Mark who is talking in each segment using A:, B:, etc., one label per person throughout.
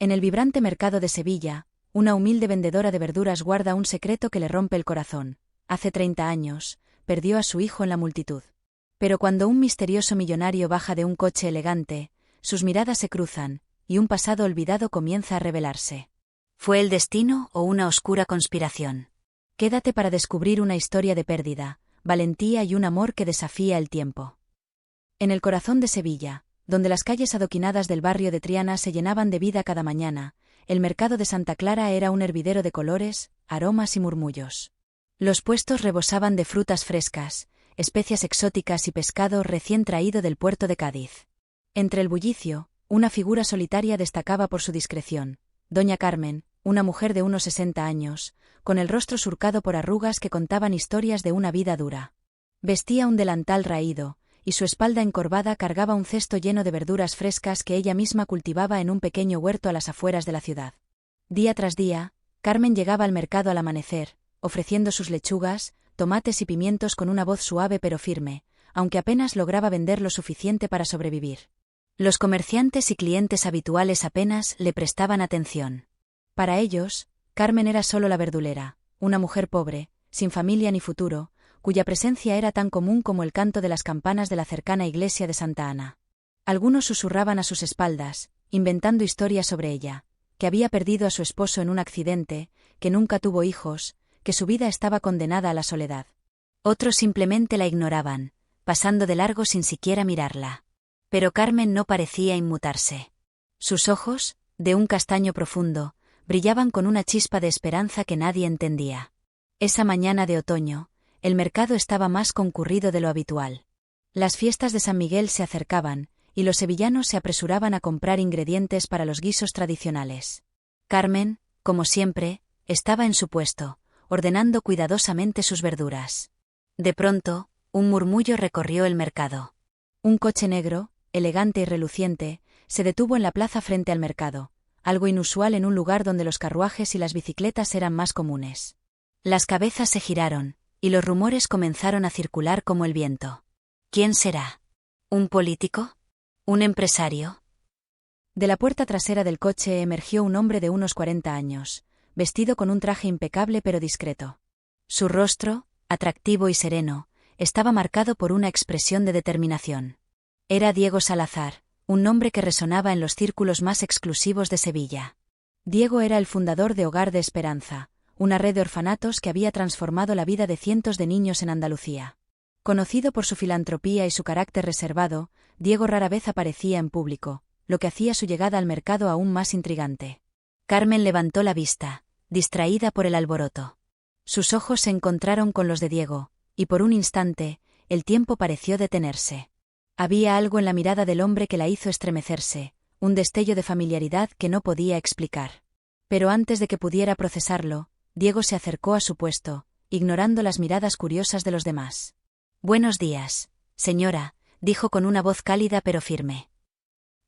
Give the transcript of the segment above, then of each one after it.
A: En el vibrante mercado de Sevilla, una humilde vendedora de verduras guarda un secreto que le rompe el corazón. Hace 30 años, perdió a su hijo en la multitud. Pero cuando un misterioso millonario baja de un coche elegante, sus miradas se cruzan, y un pasado olvidado comienza a revelarse. ¿Fue el destino o una oscura conspiración? Quédate para descubrir una historia de pérdida, valentía y un amor que desafía el tiempo. En el corazón de Sevilla, donde las calles adoquinadas del barrio de Triana se llenaban de vida cada mañana, el mercado de Santa Clara era un hervidero de colores, aromas y murmullos. Los puestos rebosaban de frutas frescas, especias exóticas y pescado recién traído del puerto de Cádiz. Entre el bullicio, una figura solitaria destacaba por su discreción: doña Carmen, una mujer de unos 60 años, con el rostro surcado por arrugas que contaban historias de una vida dura. Vestía un delantal raído, y su espalda encorvada cargaba un cesto lleno de verduras frescas que ella misma cultivaba en un pequeño huerto a las afueras de la ciudad. Día tras día, Carmen llegaba al mercado al amanecer, ofreciendo sus lechugas, tomates y pimientos con una voz suave pero firme, aunque apenas lograba vender lo suficiente para sobrevivir. Los comerciantes y clientes habituales apenas le prestaban atención. Para ellos, Carmen era solo la verdulera, una mujer pobre, sin familia ni futuro, cuya presencia era tan común como el canto de las campanas de la cercana iglesia de Santa Ana. Algunos susurraban a sus espaldas, inventando historias sobre ella: que había perdido a su esposo en un accidente, que nunca tuvo hijos, que su vida estaba condenada a la soledad. Otros simplemente la ignoraban, pasando de largo sin siquiera mirarla. Pero Carmen no parecía inmutarse. Sus ojos, de un castaño profundo, brillaban con una chispa de esperanza que nadie entendía. Esa mañana de otoño, el mercado estaba más concurrido de lo habitual. Las fiestas de San Miguel se acercaban, y los sevillanos se apresuraban a comprar ingredientes para los guisos tradicionales. Carmen, como siempre, estaba en su puesto, ordenando cuidadosamente sus verduras. De pronto, un murmullo recorrió el mercado. Un coche negro, elegante y reluciente, se detuvo en la plaza frente al mercado, algo inusual en un lugar donde los carruajes y las bicicletas eran más comunes. Las cabezas se giraron, y los rumores comenzaron a circular como el viento. ¿Quién será? ¿Un político? ¿Un empresario? De la puerta trasera del coche emergió un hombre de unos 40 años, vestido con un traje impecable pero discreto. Su rostro, atractivo y sereno, estaba marcado por una expresión de determinación. Era Diego Salazar, un nombre que resonaba en los círculos más exclusivos de Sevilla. Diego era el fundador de Hogar de Esperanza, una red de orfanatos que había transformado la vida de cientos de niños en Andalucía. Conocido por su filantropía y su carácter reservado, Diego rara vez aparecía en público, lo que hacía su llegada al mercado aún más intrigante. Carmen levantó la vista, distraída por el alboroto. Sus ojos se encontraron con los de Diego, y por un instante, el tiempo pareció detenerse. Había algo en la mirada del hombre que la hizo estremecerse, un destello de familiaridad que no podía explicar. Pero antes de que pudiera procesarlo, Diego se acercó a su puesto, ignorando las miradas curiosas de los demás. «Buenos días, señora», dijo con una voz cálida pero firme.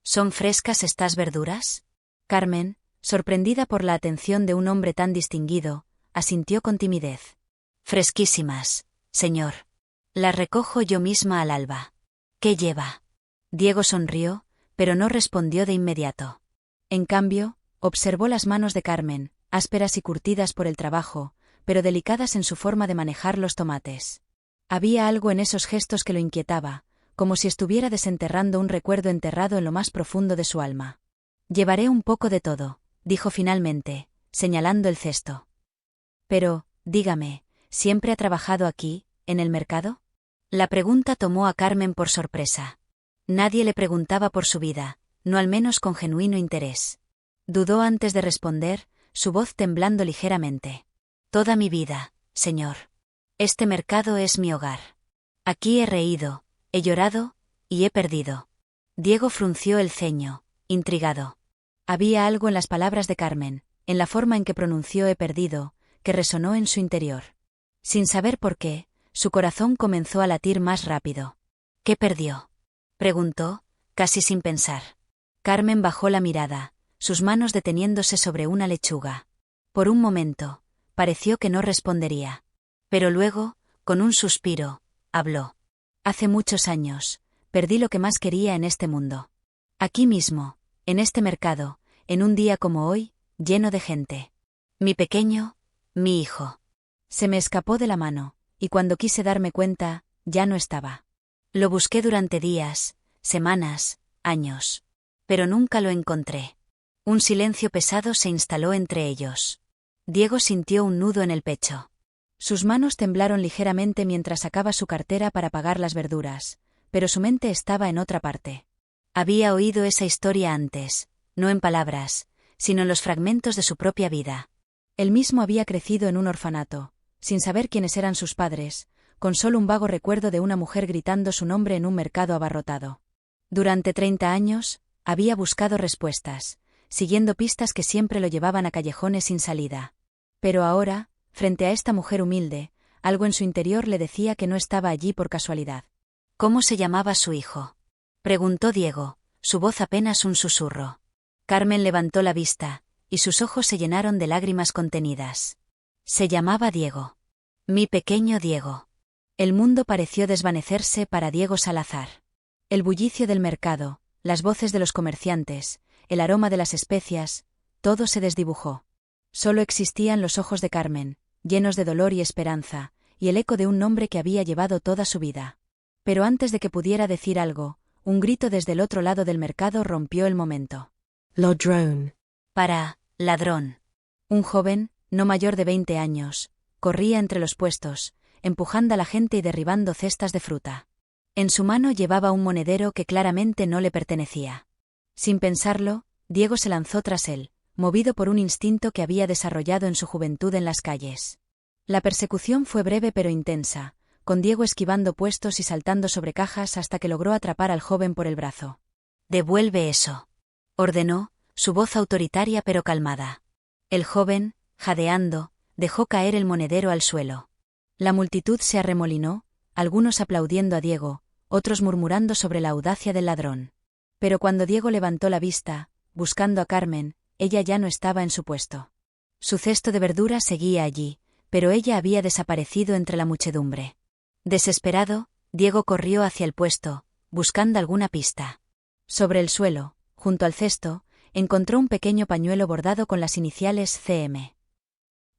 A: «¿Son frescas estas verduras?» Carmen, sorprendida por la atención de un hombre tan distinguido, asintió con timidez. «Fresquísimas, señor. Las recojo yo misma al alba». «¿Qué lleva?» Diego sonrió, pero no respondió de inmediato. En cambio, observó las manos de Carmen, ásperas y curtidas por el trabajo, pero delicadas en su forma de manejar los tomates. Había algo en esos gestos que lo inquietaba, como si estuviera desenterrando un recuerdo enterrado en lo más profundo de su alma. «Llevaré un poco de todo», dijo finalmente, señalando el cesto. «Pero, dígame, ¿siempre ha trabajado aquí, en el mercado?» La pregunta tomó a Carmen por sorpresa. Nadie le preguntaba por su vida, no al menos con genuino interés. Dudó antes de responder, su voz temblando ligeramente. «Toda mi vida, señor. Este mercado es mi hogar. Aquí he reído, he llorado, y he perdido». Diego frunció el ceño, intrigado. Había algo en las palabras de Carmen, en la forma en que pronunció «he perdido», que resonó en su interior. Sin saber por qué, su corazón comenzó a latir más rápido. «¿Qué perdió?», preguntó, casi sin pensar. Carmen bajó la mirada, sus manos deteniéndose sobre una lechuga. Por un momento, pareció que no respondería. Pero luego, con un suspiro, habló. «Hace muchos años, perdí lo que más quería en este mundo. Aquí mismo, en este mercado, en un día como hoy, lleno de gente. Mi pequeño, mi hijo. Se me escapó de la mano, y cuando quise darme cuenta, ya no estaba. Lo busqué durante días, semanas, años. Pero nunca lo encontré. Un silencio pesado se instaló entre ellos. Diego sintió un nudo en el pecho. Sus manos temblaron ligeramente mientras sacaba su cartera para pagar las verduras, pero su mente estaba en otra parte. Había oído esa historia antes, no en palabras, sino en los fragmentos de su propia vida. Él mismo había crecido en un orfanato, sin saber quiénes eran sus padres, con solo un vago recuerdo de una mujer gritando su nombre en un mercado abarrotado. Durante 30 años, había buscado respuestas, siguiendo pistas que siempre lo llevaban a callejones sin salida. Pero ahora, frente a esta mujer humilde, algo en su interior le decía que no estaba allí por casualidad. ¿Cómo se llamaba su hijo?, preguntó Diego, su voz apenas un susurro. Carmen levantó la vista, y sus ojos se llenaron de lágrimas contenidas. Se llamaba Diego. Mi pequeño Diego. El mundo pareció desvanecerse para Diego Salazar. El bullicio del mercado, las voces de los comerciantes, el aroma de las especias, todo se desdibujó. Solo existían los ojos de Carmen, llenos de dolor y esperanza, y el eco de un nombre que había llevado toda su vida. Pero antes de que pudiera decir algo, un grito desde el otro lado del mercado rompió el momento.
B: Ladrón.
A: Para, ladrón. Un joven, no mayor de 20 años, corría entre los puestos, empujando a la gente y derribando cestas de fruta. En su mano llevaba un monedero que claramente no le pertenecía. Sin pensarlo, Diego se lanzó tras él, movido por un instinto que había desarrollado en su juventud en las calles. La persecución fue breve pero intensa, con Diego esquivando puestos y saltando sobre cajas hasta que logró atrapar al joven por el brazo. «Devuelve eso», ordenó, su voz autoritaria pero calmada. El joven, jadeando, dejó caer el monedero al suelo. La multitud se arremolinó, algunos aplaudiendo a Diego, otros murmurando sobre la audacia del ladrón. Pero cuando Diego levantó la vista, buscando a Carmen, ella ya no estaba en su puesto. Su cesto de verduras seguía allí, pero ella había desaparecido entre la muchedumbre. Desesperado, Diego corrió hacia el puesto, buscando alguna pista. Sobre el suelo, junto al cesto, encontró un pequeño pañuelo bordado con las iniciales CM.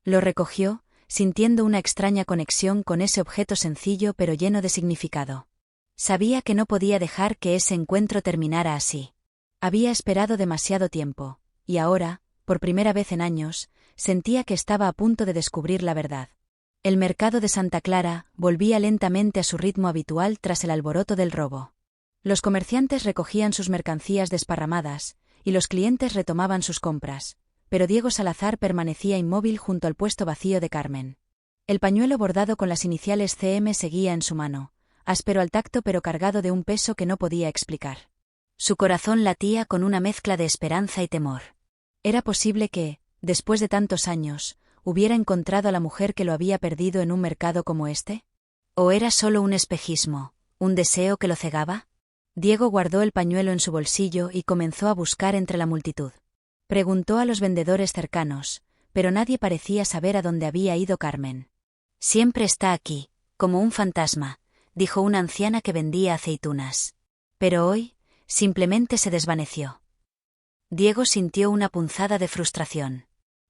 A: Lo recogió, sintiendo una extraña conexión con ese objeto sencillo pero lleno de significado. Sabía que no podía dejar que ese encuentro terminara así. Había esperado demasiado tiempo, y ahora, por primera vez en años, sentía que estaba a punto de descubrir la verdad. El mercado de Santa Clara volvía lentamente a su ritmo habitual tras el alboroto del robo. Los comerciantes recogían sus mercancías desparramadas, y los clientes retomaban sus compras, pero Diego Salazar permanecía inmóvil junto al puesto vacío de Carmen. El pañuelo bordado con las iniciales CM seguía en su mano, áspero al tacto pero cargado de un peso que no podía explicar. Su corazón latía con una mezcla de esperanza y temor. ¿Era posible que, después de tantos años, hubiera encontrado a la mujer que lo había perdido en un mercado como este? ¿O era solo un espejismo, un deseo que lo cegaba? Diego guardó el pañuelo en su bolsillo y comenzó a buscar entre la multitud. Preguntó a los vendedores cercanos, pero nadie parecía saber a dónde había ido Carmen. «Siempre está aquí, como un fantasma», dijo una anciana que vendía aceitunas. Pero hoy, simplemente se desvaneció. Diego sintió una punzada de frustración.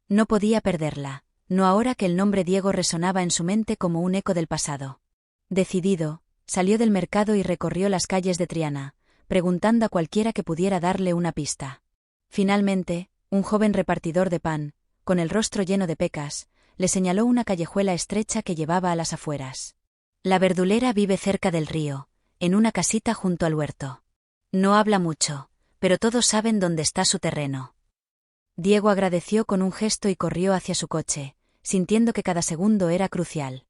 A: No podía perderla, no ahora que el nombre Diego resonaba en su mente como un eco del pasado. Decidido, salió del mercado y recorrió las calles de Triana, preguntando a cualquiera que pudiera darle una pista. Finalmente, un joven repartidor de pan, con el rostro lleno de pecas, le señaló una callejuela estrecha que llevaba a las afueras. «La verdulera vive cerca del río, en una casita junto al huerto. No habla mucho, pero todos saben dónde está su terreno». Diego agradeció con un gesto y corrió hacia su coche, sintiendo que cada segundo era crucial.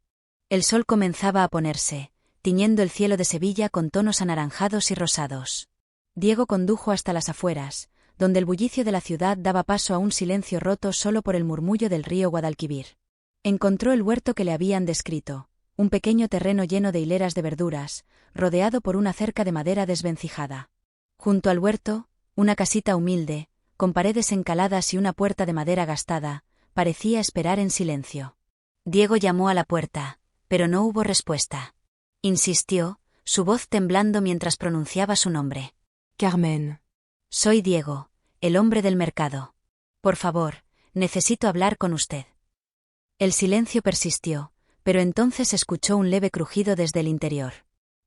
A: El sol comenzaba a ponerse, tiñendo el cielo de Sevilla con tonos anaranjados y rosados. Diego condujo hasta las afueras, donde el bullicio de la ciudad daba paso a un silencio roto solo por el murmullo del río Guadalquivir. Encontró el huerto que le habían descrito, un pequeño terreno lleno de hileras de verduras, rodeado por una cerca de madera desvencijada. Junto al huerto, una casita humilde, con paredes encaladas y una puerta de madera gastada, parecía esperar en silencio. Diego llamó a la puerta, pero no hubo respuesta. Insistió, su voz temblando mientras pronunciaba su nombre.
B: Carmen.
A: «Soy Diego. el hombre del mercado. Por favor, necesito hablar con usted. El silencio persistió, pero entonces escuchó un leve crujido desde el interior.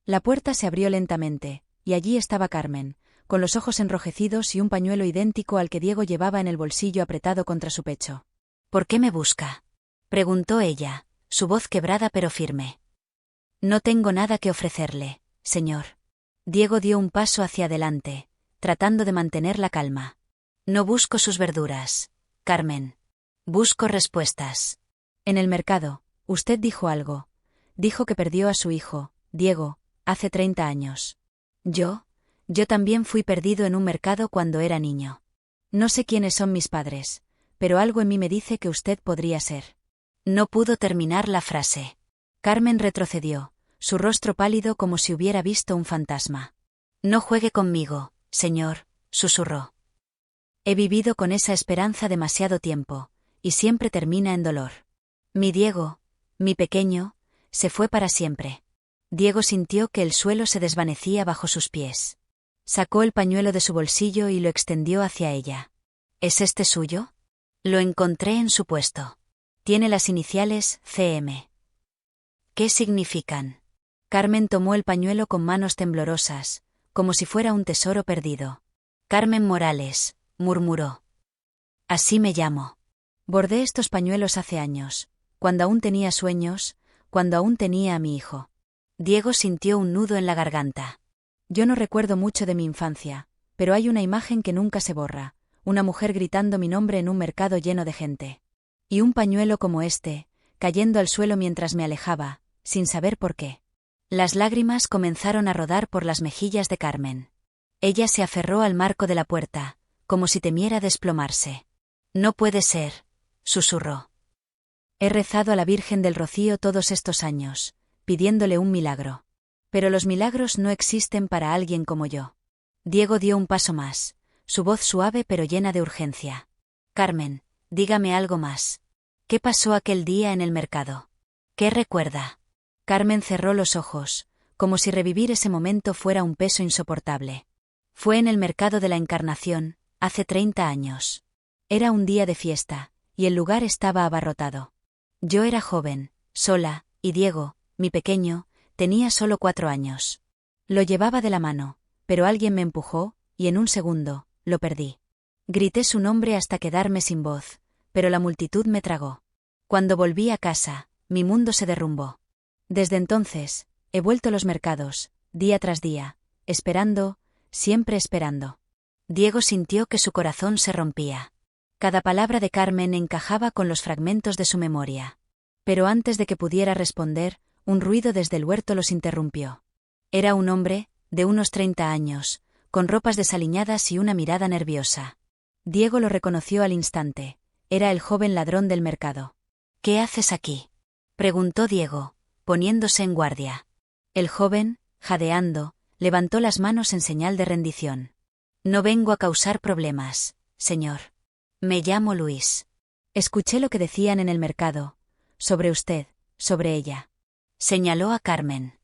A: La puerta se abrió lentamente, y allí estaba Carmen, con los ojos enrojecidos y un pañuelo idéntico al que Diego llevaba en el bolsillo apretado contra su pecho. «¿Por qué me busca?», preguntó ella, su voz quebrada pero firme. «No tengo nada que ofrecerle, señor». Diego dio un paso hacia adelante, tratando de mantener la calma. «No busco sus verduras, Carmen. Busco respuestas». «En el mercado, usted dijo algo. Dijo que perdió a su hijo, Diego, hace 30 años. Yo también fui perdido en un mercado cuando era niño. No sé quiénes son mis padres, pero algo en mí me dice que usted podría ser». No pudo terminar la frase. Carmen retrocedió, su rostro pálido como si hubiera visto un fantasma. «No juegue conmigo, señor», susurró. «He vivido con esa esperanza demasiado tiempo, y siempre termina en dolor. Mi Diego, mi pequeño, se fue para siempre». Diego sintió que el suelo se desvanecía bajo sus pies. Sacó el pañuelo de su bolsillo y lo extendió hacia ella. «¿Es este suyo?». «Lo encontré en su puesto. Tiene las iniciales CM». «¿Qué significan?». Carmen tomó el pañuelo con manos temblorosas, como si fuera un tesoro perdido. «Carmen Morales», murmuró. «Así me llamo. Bordé estos pañuelos hace años, cuando aún tenía sueños, cuando aún tenía a mi hijo». Diego sintió un nudo en la garganta. «Yo no recuerdo mucho de mi infancia, pero hay una imagen que nunca se borra, una mujer gritando mi nombre en un mercado lleno de gente. Y un pañuelo como este, cayendo al suelo mientras me alejaba, sin saber por qué». Las lágrimas comenzaron a rodar por las mejillas de Carmen. Ella se aferró al marco de la puerta, como si temiera desplomarse. «No puede ser», susurró. «He rezado a la Virgen del Rocío todos estos años, pidiéndole un milagro. Pero los milagros no existen para alguien como yo». Diego dio un paso más, su voz suave pero llena de urgencia. «Carmen, dígame algo más. ¿Qué pasó aquel día en el mercado? ¿Qué recuerda?». Carmen cerró los ojos, como si revivir ese momento fuera un peso insoportable. «Fue en el mercado de la Encarnación, hace 30 años. Era un día de fiesta, y el lugar estaba abarrotado. Yo era joven, sola, y Diego, mi pequeño, tenía solo 4 años. Lo llevaba de la mano, pero alguien me empujó, y en un segundo, lo perdí. Grité su nombre hasta quedarme sin voz, pero la multitud me tragó. Cuando volví a casa, mi mundo se derrumbó. Desde entonces, he vuelto a los mercados, día tras día, esperando, siempre esperando». Diego sintió que su corazón se rompía. Cada palabra de Carmen encajaba con los fragmentos de su memoria. Pero antes de que pudiera responder, un ruido desde el huerto los interrumpió. Era un hombre, de unos 30 años, con ropas desaliñadas y una mirada nerviosa. Diego lo reconoció al instante. Era el joven ladrón del mercado. «¿Qué haces aquí?», preguntó Diego, poniéndose en guardia. El joven, jadeando, levantó las manos en señal de rendición. «No vengo a causar problemas, señor. Me llamo Luis. Escuché lo que decían en el mercado, sobre usted, sobre ella». Señaló a Carmen.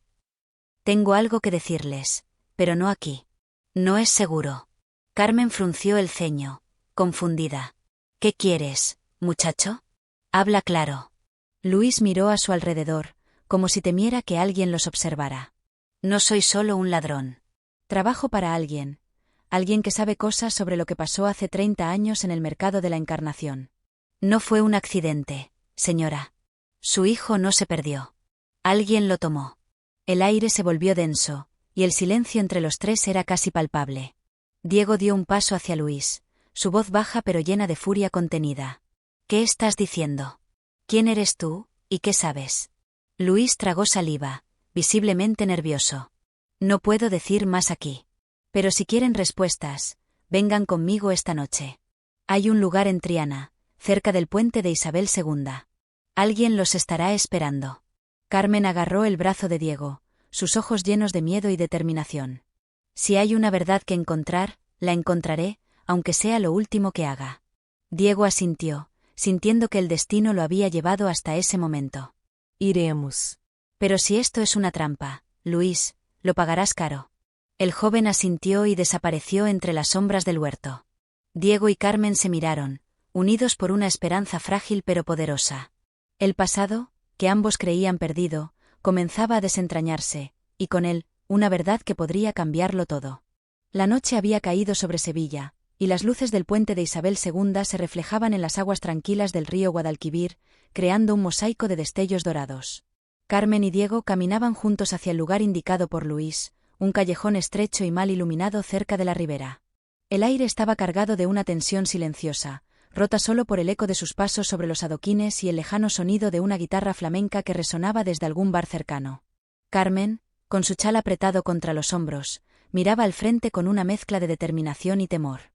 A: «Tengo algo que decirles, pero no aquí. No es seguro». Carmen frunció el ceño, confundida. «¿Qué quieres, muchacho? Habla claro». Luis miró a su alrededor, como si temiera que alguien los observara. «No soy solo un ladrón. Trabajo para alguien que sabe cosas sobre lo que pasó hace 30 años en el mercado de la Encarnación. No fue un accidente, señora. Su hijo no se perdió. Alguien lo tomó». El aire se volvió denso, y el silencio entre los tres era casi palpable. Diego dio un paso hacia Luis, su voz baja pero llena de furia contenida. «¿Qué estás diciendo? ¿Quién eres tú, y qué sabes?». Luis tragó saliva, visiblemente nervioso. «No puedo decir más aquí. Pero si quieren respuestas, vengan conmigo esta noche. Hay un lugar en Triana, cerca del puente de Isabel II. Alguien los estará esperando». Carmen agarró el brazo de Diego, sus ojos llenos de miedo y determinación. «Si hay una verdad que encontrar, la encontraré, aunque sea lo último que haga». Diego asintió, sintiendo que el destino lo había llevado hasta ese momento. «Iremos. Pero si esto es una trampa, Luis, lo pagarás caro». El joven asintió y desapareció entre las sombras del huerto. Diego y Carmen se miraron, unidos por una esperanza frágil pero poderosa. El pasado, que ambos creían perdido, comenzaba a desentrañarse, y con él, una verdad que podría cambiarlo todo. La noche había caído sobre Sevilla, y las luces del puente de Isabel II se reflejaban en las aguas tranquilas del río Guadalquivir, creando un mosaico de destellos dorados. Carmen y Diego caminaban juntos hacia el lugar indicado por Luis, un callejón estrecho y mal iluminado cerca de la ribera. El aire estaba cargado de una tensión silenciosa, rota solo por el eco de sus pasos sobre los adoquines y el lejano sonido de una guitarra flamenca que resonaba desde algún bar cercano. Carmen, con su chal apretado contra los hombros, miraba al frente con una mezcla de determinación y temor.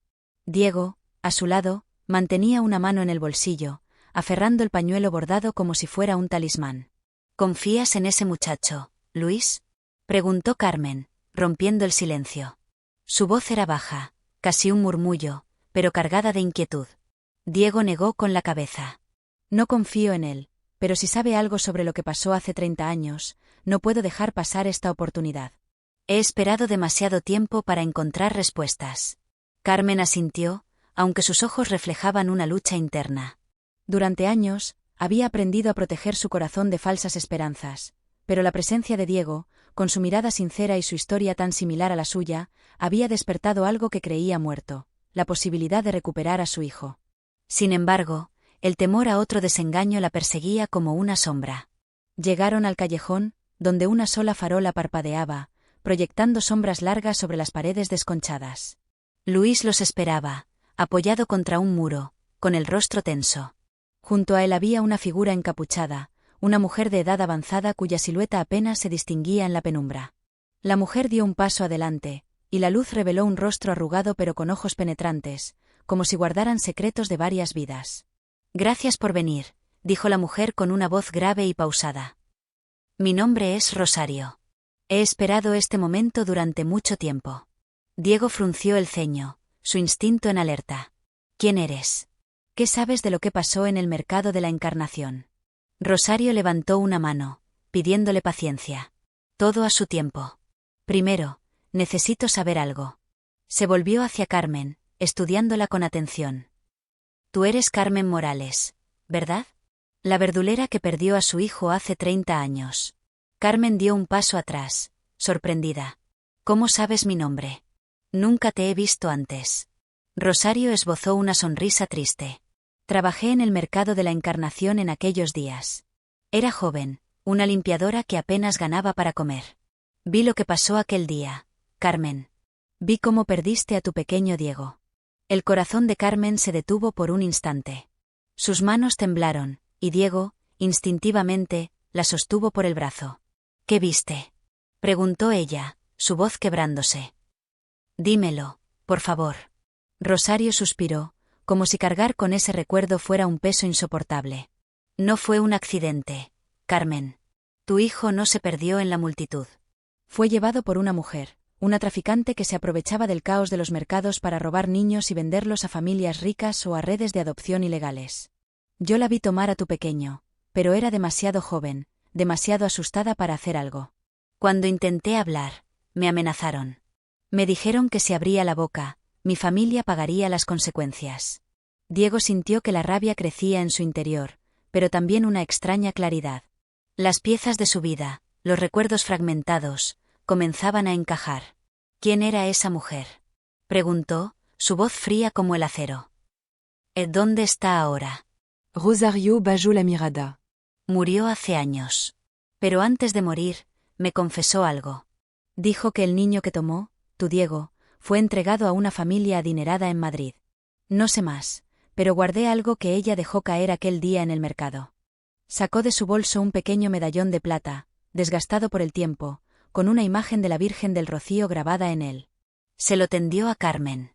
A: Diego, a su lado, mantenía una mano en el bolsillo, aferrando el pañuelo bordado como si fuera un talismán. ¿Confías en ese muchacho, Luis?, preguntó Carmen, rompiendo el silencio. Su voz era baja, casi un murmullo, pero cargada de inquietud. Diego negó con la cabeza. No confío en él, pero si sabe algo sobre lo que pasó hace 30 años, no puedo dejar pasar esta oportunidad. He esperado demasiado tiempo para encontrar respuestas. Carmen asintió, aunque sus ojos reflejaban una lucha interna. Durante años, había aprendido a proteger su corazón de falsas esperanzas, pero la presencia de Diego, con su mirada sincera y su historia tan similar a la suya, había despertado algo que creía muerto, la posibilidad de recuperar a su hijo. Sin embargo, el temor a otro desengaño la perseguía como una sombra. Llegaron al callejón, donde una sola farola parpadeaba, proyectando sombras largas sobre las paredes desconchadas. Luis los esperaba, apoyado contra un muro, con el rostro tenso. Junto a él había una figura encapuchada, una mujer de edad avanzada cuya silueta apenas se distinguía en la penumbra. La mujer dio un paso adelante, y la luz reveló un rostro arrugado pero con ojos penetrantes, como si guardaran secretos de varias vidas. «Gracias por venir», dijo la mujer con una voz grave y pausada. «Mi nombre es Rosario. He esperado este momento durante mucho tiempo». Diego frunció el ceño, su instinto en alerta. «¿Quién eres? ¿Qué sabes de lo que pasó en el mercado de la Encarnación?» Rosario levantó una mano, pidiéndole paciencia. «Todo a su tiempo. Primero, necesito saber algo». Se volvió hacia Carmen, estudiándola con atención. «Tú eres Carmen Morales, ¿verdad? La verdulera que perdió a su hijo hace 30 años». Carmen dio un paso atrás, sorprendida. «¿Cómo sabes mi nombre? Nunca te he visto antes». Rosario esbozó una sonrisa triste. «Trabajé en el mercado de la Encarnación en aquellos días. Era joven, una limpiadora que apenas ganaba para comer. Vi lo que pasó aquel día, Carmen. Vi cómo perdiste a tu pequeño Diego». El corazón de Carmen se detuvo por un instante. Sus manos temblaron, y Diego, instintivamente, la sostuvo por el brazo. «¿Qué viste?», preguntó ella, su voz quebrándose. «Dímelo, por favor». Rosario suspiró, como si cargar con ese recuerdo fuera un peso insoportable. «No fue un accidente, Carmen. Tu hijo no se perdió en la multitud. Fue llevado por una mujer, una traficante que se aprovechaba del caos de los mercados para robar niños y venderlos a familias ricas o a redes de adopción ilegales. Yo la vi tomar a tu pequeño, pero era demasiado joven, demasiado asustada para hacer algo. Cuando intenté hablar, me amenazaron. Me dijeron que si abría la boca, mi familia pagaría las consecuencias». Diego sintió que la rabia crecía en su interior, pero también una extraña claridad. Las piezas de su vida, los recuerdos fragmentados, comenzaban a encajar. «¿Quién era esa mujer?», preguntó, su voz fría como el acero. «¿Dónde está ahora?».
B: Rosario Bajo la Mirada.
A: «Murió hace años. Pero antes de morir, me confesó algo. Dijo que el niño que tomó, tu Diego, fue entregado a una familia adinerada en Madrid. No sé más, pero guardé algo que ella dejó caer aquel día en el mercado». Sacó de su bolso un pequeño medallón de plata, desgastado por el tiempo, con una imagen de la Virgen del Rocío grabada en él. Se lo tendió a Carmen.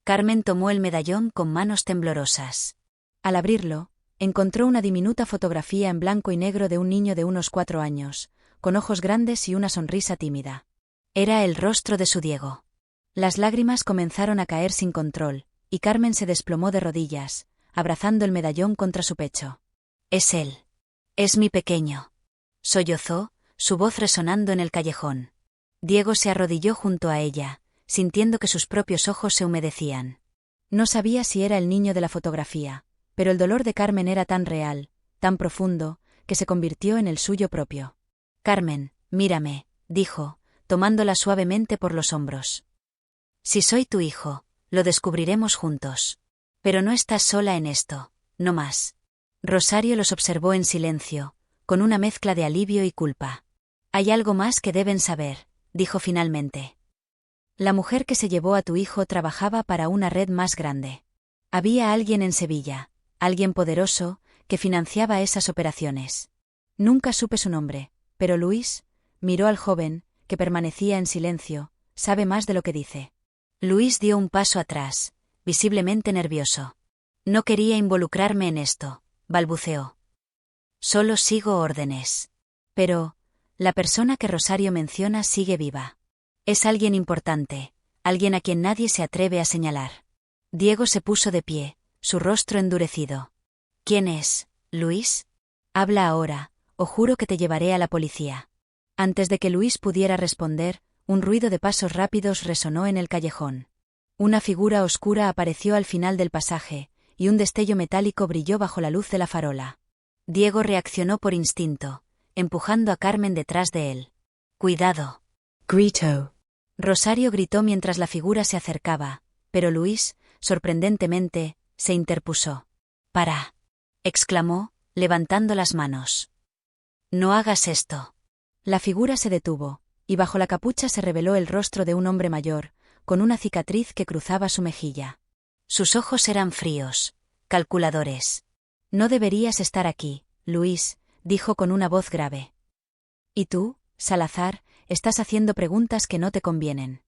A: Carmen tomó el medallón con manos temblorosas. Al abrirlo, encontró una diminuta fotografía en blanco y negro de un niño de unos 4 años, con ojos grandes y una sonrisa tímida. Era el rostro de su Diego. Las lágrimas comenzaron a caer sin control, y Carmen se desplomó de rodillas, abrazando el medallón contra su pecho. «Es él. Es mi pequeño», sollozó, su voz resonando en el callejón. Diego se arrodilló junto a ella, sintiendo que sus propios ojos se humedecían. No sabía si era el niño de la fotografía, pero el dolor de Carmen era tan real, tan profundo, que se convirtió en el suyo propio. «Carmen, mírame», dijo, tomándola suavemente por los hombros. «Si soy tu hijo, lo descubriremos juntos. Pero no estás sola en esto, no más». Rosario los observó en silencio, con una mezcla de alivio y culpa. «Hay algo más que deben saber», dijo finalmente. «La mujer que se llevó a tu hijo trabajaba para una red más grande. Había alguien en Sevilla, alguien poderoso, que financiaba esas operaciones. Nunca supe su nombre, pero Luis», miró al joven, que permanecía en silencio, «sabe más de lo que dice». Luis dio un paso atrás, visiblemente nervioso. «No quería involucrarme en esto», balbuceó. «Solo sigo órdenes. Pero, la persona que Rosario menciona sigue viva. Es alguien importante, alguien a quien nadie se atreve a señalar». Diego se puso de pie, su rostro endurecido. «¿Quién es, Luis? Habla ahora, o juro que te llevaré a la policía». Antes de que Luis pudiera responder, un ruido de pasos rápidos resonó en el callejón. Una figura oscura apareció al final del pasaje, y un destello metálico brilló bajo la luz de la farola. Diego reaccionó por instinto, empujando a Carmen detrás de él. «Cuidado»,
B: gritó.
A: Rosario gritó mientras la figura se acercaba, pero Luis, sorprendentemente, se interpuso. «Para», exclamó, levantando las manos. «No hagas esto». La figura se detuvo, y bajo la capucha se reveló el rostro de un hombre mayor, con una cicatriz que cruzaba su mejilla. Sus ojos eran fríos, calculadores. «No deberías estar aquí, Luis», dijo con una voz grave. «Y tú, Salazar, estás haciendo preguntas que no te convienen».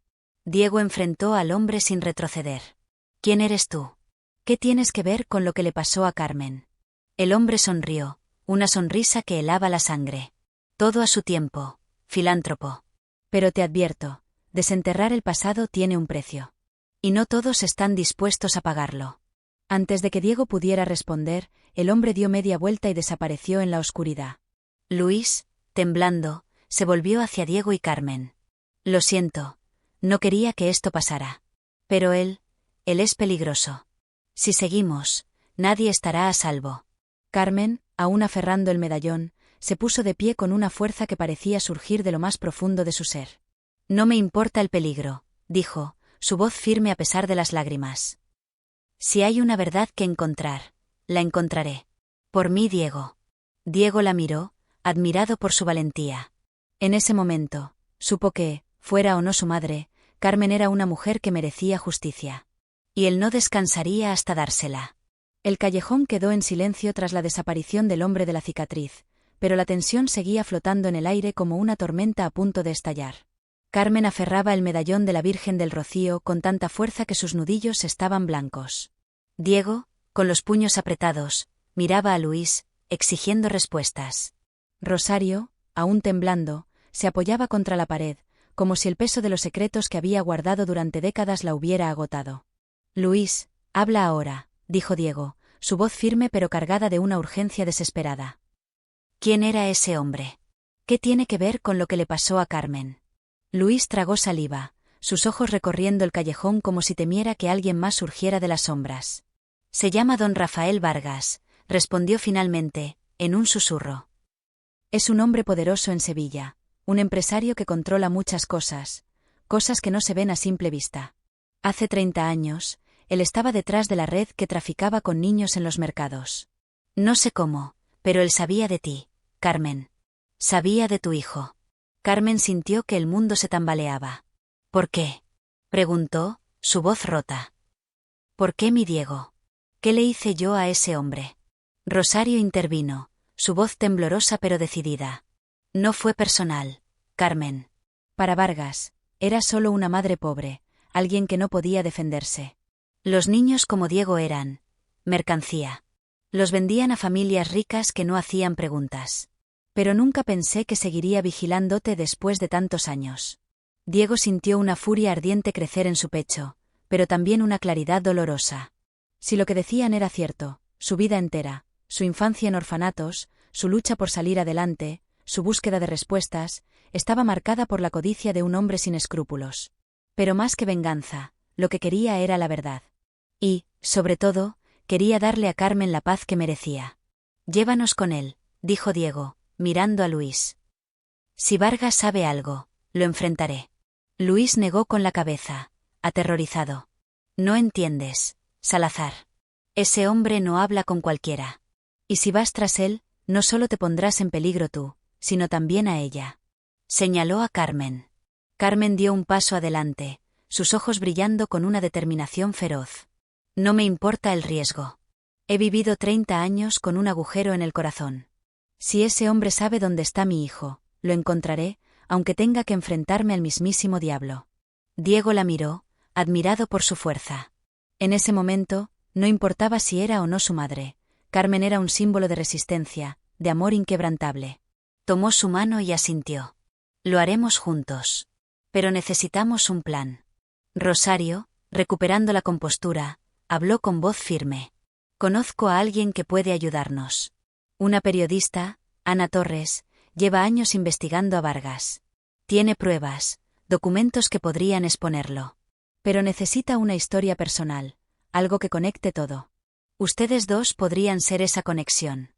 A: Diego enfrentó al hombre sin retroceder. «¿Quién eres tú? ¿Qué tienes que ver con lo que le pasó a Carmen?». El hombre sonrió, una sonrisa que helaba la sangre. «Todo a su tiempo, filántropo. Pero te advierto, desenterrar el pasado tiene un precio. Y no todos están dispuestos a pagarlo». Antes de que Diego pudiera responder, el hombre dio media vuelta y desapareció en la oscuridad. Luis, temblando, se volvió hacia Diego y Carmen. «Lo siento, no quería que esto pasara. Pero él es peligroso. Si seguimos, nadie estará a salvo». Carmen, aún aferrando el medallón, se puso de pie con una fuerza que parecía surgir de lo más profundo de su ser. «No me importa el peligro», dijo, su voz firme a pesar de las lágrimas. «Si hay una verdad que encontrar, la encontraré. Por mí, Diego». Diego la miró, admirado por su valentía. En ese momento, supo que, fuera o no su madre, Carmen era una mujer que merecía justicia. Y él no descansaría hasta dársela. El callejón quedó en silencio tras la desaparición del hombre de la cicatriz, pero la tensión seguía flotando en el aire como una tormenta a punto de estallar. Carmen aferraba el medallón de la Virgen del Rocío con tanta fuerza que sus nudillos estaban blancos. Diego, con los puños apretados, miraba a Luis, exigiendo respuestas. Rosario, aún temblando, se apoyaba contra la pared, como si el peso de los secretos que había guardado durante décadas la hubiera agotado. «Luis, habla ahora», dijo Diego, su voz firme pero cargada de una urgencia desesperada. «¿Quién era ese hombre? ¿Qué tiene que ver con lo que le pasó a Carmen?». Luis tragó saliva, sus ojos recorriendo el callejón como si temiera que alguien más surgiera de las sombras. «Se llama don Rafael Vargas», respondió finalmente, en un susurro. «Es un hombre poderoso en Sevilla, un empresario que controla muchas cosas, cosas que no se ven a simple vista. Hace 30 años, él estaba detrás de la red que traficaba con niños en los mercados. No sé cómo, pero él sabía de ti, Carmen. Sabía de tu hijo». Carmen sintió que el mundo se tambaleaba. «¿Por qué?», preguntó, su voz rota. «¿Por qué mi Diego? ¿Qué le hice yo a ese hombre?». Rosario intervino, su voz temblorosa pero decidida. «No fue personal, Carmen. Para Vargas, era solo una madre pobre, alguien que no podía defenderse. Los niños como Diego eran mercancía. Los vendían a familias ricas que no hacían preguntas. Pero nunca pensé que seguiría vigilándote después de tantos años». Diego sintió una furia ardiente crecer en su pecho, pero también una claridad dolorosa. Si lo que decían era cierto, su vida entera, su infancia en orfanatos, su lucha por salir adelante, su búsqueda de respuestas, estaba marcada por la codicia de un hombre sin escrúpulos. Pero más que venganza, lo que quería era la verdad. Y, sobre todo, quería darle a Carmen la paz que merecía. Llévanos con él, dijo Diego, mirando a Luis. Si Vargas sabe algo, lo enfrentaré. Luis negó con la cabeza, aterrorizado. No entiendes, Salazar. Ese hombre no habla con cualquiera. Y si vas tras él, no solo te pondrás en peligro tú, sino también a ella. Señaló a Carmen. Carmen dio un paso adelante, sus ojos brillando con una determinación feroz. No me importa el riesgo. He vivido 30 años con un agujero en el corazón. Si ese hombre sabe dónde está mi hijo, lo encontraré, aunque tenga que enfrentarme al mismísimo diablo. Diego la miró, admirado por su fuerza. En ese momento, no importaba si era o no su madre, Carmen era un símbolo de resistencia, de amor inquebrantable. Tomó su mano y asintió. Lo haremos juntos. Pero necesitamos un plan. Rosario, recuperando la compostura, habló con voz firme. Conozco a alguien que puede ayudarnos. Una periodista, Ana Torres, lleva años investigando a Vargas. Tiene pruebas, documentos que podrían exponerlo. Pero necesita una historia personal, algo que conecte todo. Ustedes dos podrían ser esa conexión.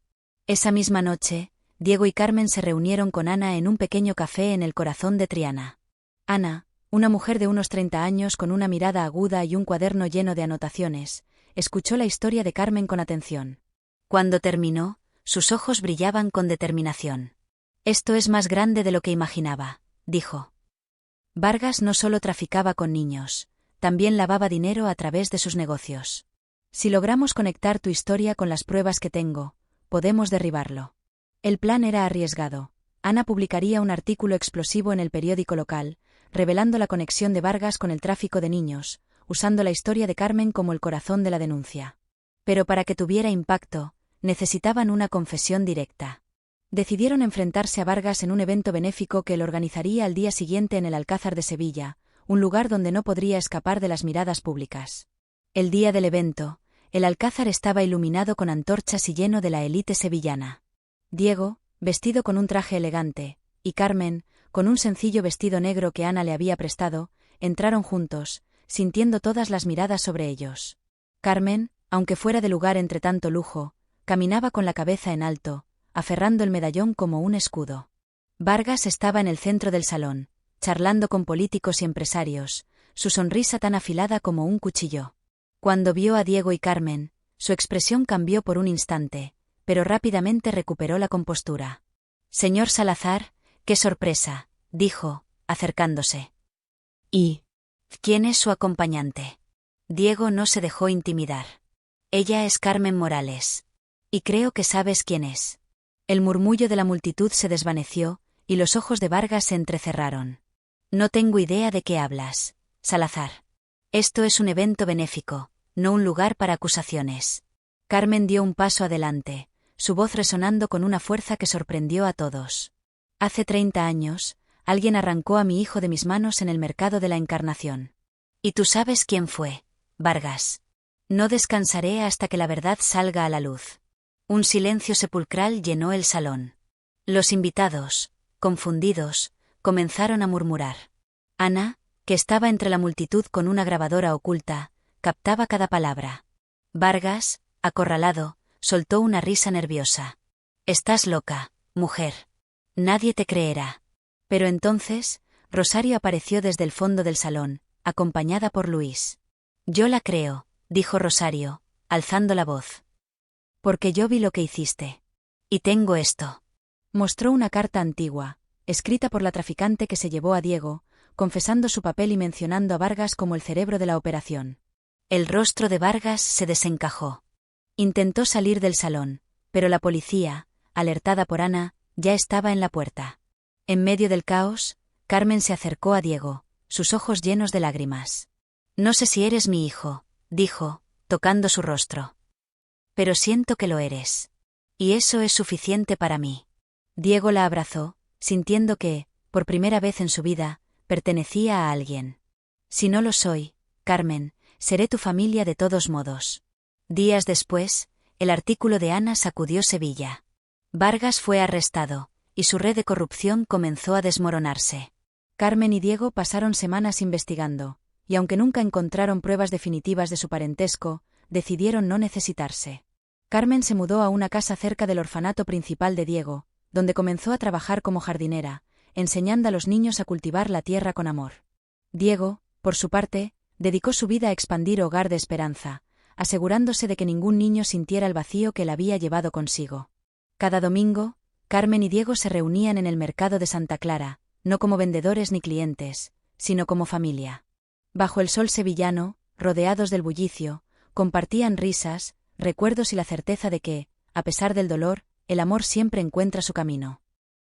A: Esa misma noche, Diego y Carmen se reunieron con Ana en un pequeño café en el corazón de Triana. Ana, una mujer de unos 30 años con una mirada aguda y un cuaderno lleno de anotaciones, escuchó la historia de Carmen con atención. Cuando terminó, sus ojos brillaban con determinación. Esto es más grande de lo que imaginaba, dijo. Vargas no solo traficaba con niños, también lavaba dinero a través de sus negocios. Si logramos conectar tu historia con las pruebas que tengo, podemos derribarlo. El plan era arriesgado. Ana publicaría un artículo explosivo en el periódico local, revelando la conexión de Vargas con el tráfico de niños, usando la historia de Carmen como el corazón de la denuncia. Pero para que tuviera impacto, necesitaban una confesión directa. Decidieron enfrentarse a Vargas en un evento benéfico que él organizaría al día siguiente en el Alcázar de Sevilla, un lugar donde no podría escapar de las miradas públicas. El día del evento, el Alcázar estaba iluminado con antorchas y lleno de la élite sevillana. Diego, vestido con un traje elegante, y Carmen, con un sencillo vestido negro que Ana le había prestado, entraron juntos, sintiendo todas las miradas sobre ellos. Carmen, aunque fuera de lugar entre tanto lujo, caminaba con la cabeza en alto, aferrando el medallón como un escudo. Vargas estaba en el centro del salón, charlando con políticos y empresarios, su sonrisa tan afilada como un cuchillo. Cuando vio a Diego y Carmen, su expresión cambió por un instante, pero rápidamente recuperó la compostura. Señor Salazar, qué sorpresa, dijo, acercándose.
B: ¿Y
A: quién es su acompañante? Diego no se dejó intimidar. Ella es Carmen Morales. Y creo que sabes quién es. El murmullo de la multitud se desvaneció, y los ojos de Vargas se entrecerraron. No tengo idea de qué hablas, Salazar. Esto es un evento benéfico, no un lugar para acusaciones. Carmen dio un paso adelante, su voz resonando con una fuerza que sorprendió a todos. Hace 30 años, alguien arrancó a mi hijo de mis manos en el mercado de la Encarnación. Y tú sabes quién fue, Vargas. No descansaré hasta que la verdad salga a la luz. Un silencio sepulcral llenó el salón. Los invitados, confundidos, comenzaron a murmurar. Ana, que estaba entre la multitud con una grabadora oculta, captaba cada palabra. Vargas, acorralado, soltó una risa nerviosa. Estás loca, mujer. Nadie te creerá. Pero entonces, Rosario apareció desde el fondo del salón, acompañada por Luis. Yo la creo, dijo Rosario, alzando la voz. Porque yo vi lo que hiciste. Y tengo esto. Mostró una carta antigua, escrita por la traficante que se llevó a Diego, confesando su papel y mencionando a Vargas como el cerebro de la operación. El rostro de Vargas se desencajó. Intentó salir del salón, pero la policía, alertada por Ana, ya estaba en la puerta. En medio del caos, Carmen se acercó a Diego, sus ojos llenos de lágrimas. No sé si eres mi hijo, dijo, tocando su rostro. Pero siento que lo eres. Y eso es suficiente para mí. Diego la abrazó, sintiendo que, por primera vez en su vida, pertenecía a alguien. Si no lo soy, Carmen, seré tu familia de todos modos. Días después, el artículo de Ana sacudió Sevilla. Vargas fue arrestado, y su red de corrupción comenzó a desmoronarse. Carmen y Diego pasaron semanas investigando, y aunque nunca encontraron pruebas definitivas de su parentesco, decidieron no necesitarse. Carmen se mudó a una casa cerca del orfanato principal de Diego, donde comenzó a trabajar como jardinera, enseñando a los niños a cultivar la tierra con amor. Diego, por su parte, dedicó su vida a expandir Hogar de Esperanza, asegurándose de que ningún niño sintiera el vacío que él había llevado consigo. Cada domingo, Carmen y Diego se reunían en el mercado de Santa Clara, no como vendedores ni clientes, sino como familia. Bajo el sol sevillano, rodeados del bullicio, compartían risas, recuerdos y la certeza de que, a pesar del dolor, el amor siempre encuentra su camino.